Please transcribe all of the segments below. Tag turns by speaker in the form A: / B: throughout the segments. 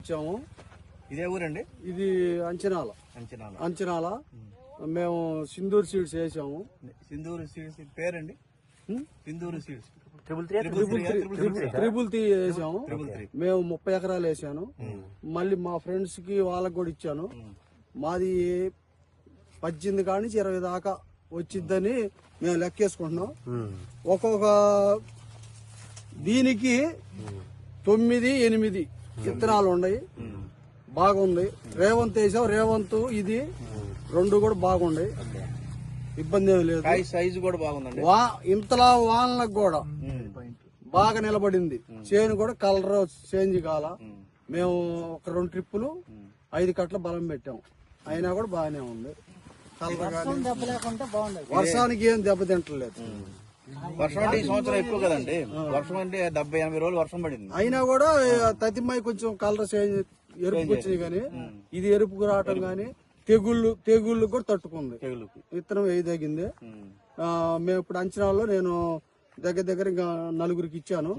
A: వచ్చాము.
B: ఇదే ఊరండి?
A: ఇది అంచనాల. మేము సింధూర్ సీడ్స్ వేసాము.
B: సింధూర్ సీడ్స్ పేరండి? సింధూర్ సీడ్స్
A: ట్రిపుల్ 3 వేసాము. మేము 30 ఎకరాలు వేసాను. మళ్ళీ మా ఫ్రెండ్స్ కి వాళ్ళకి కూడా ఇచ్చాను. మాది 18 కాడి నుంచి 20 దాకా వచ్చిద్దని మేము లెక్కేసుకుంటున్నాం. ఒక్కొక్క దీనికి 9, 8 విత్తనాలు ఉన్నాయి. బాగుంది. రేవంత్ వేసాం. రేవంత్ ఇది 2 కూడా బాగుంది. ఇబ్బంది ఏమి లేదు.
B: సైజు కూడా బాగుందండి.
A: ఇంతలా వానలకు కూడా బాగా నిలబడింది. చేను కూడా కలర్ చేంజ్ కాల. మేము ఒక 2 ట్రిప్పులు 5 కట్ల బలం పెట్టాము. అయినా కూడా బాగానే ఉంది. కలర్ వర్షానికి ఏం దెబ్బతింటలేదు.
B: వర్షం అంటే ఈ సంవత్సరం ఎక్కువ కదండి. వర్షం అంటే 70-80 రోజులు వర్షం పడింది.
A: అయినా కూడా తతిమై కొంచెం కలర్ చేంజ్ ఎరుపు వచ్చినాయి కానీ ఇది ఎరుపుకు రావటం గానీ తెగుళ్ళు కూడా తట్టుకుంది. విత్తనం వేయదగింది. మేము ఇప్పుడు అంచనాలో నేను దగ్గర ఇంకా 4గురికి ఇచ్చాను.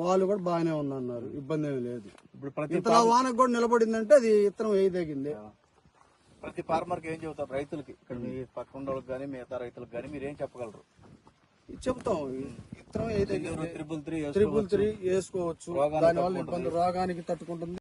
A: వాళ్ళు కూడా బాగానే ఉందన్నారు. ఇబ్బంది ఏమి లేదు. ఇంతలా వానకు కూడా నిలబడిందంటే అది విత్తనం వేయదగింది.
B: ప్రతి ఫార్మర్ కి ఏం చెబుతారు రైతులకి? ఇక్కడ మీ పక్కన వాళ్ళకి కానీ మిగతా రైతులకు కానీ మీరు ఏం చెప్పగలరు?
A: చెప్తాం. విత్తనం
B: ట్రిపుల్ 3
A: వేసుకోవచ్చు. దానివల్ల ఇబ్బంది రోగానికి తట్టుకుంటుంది.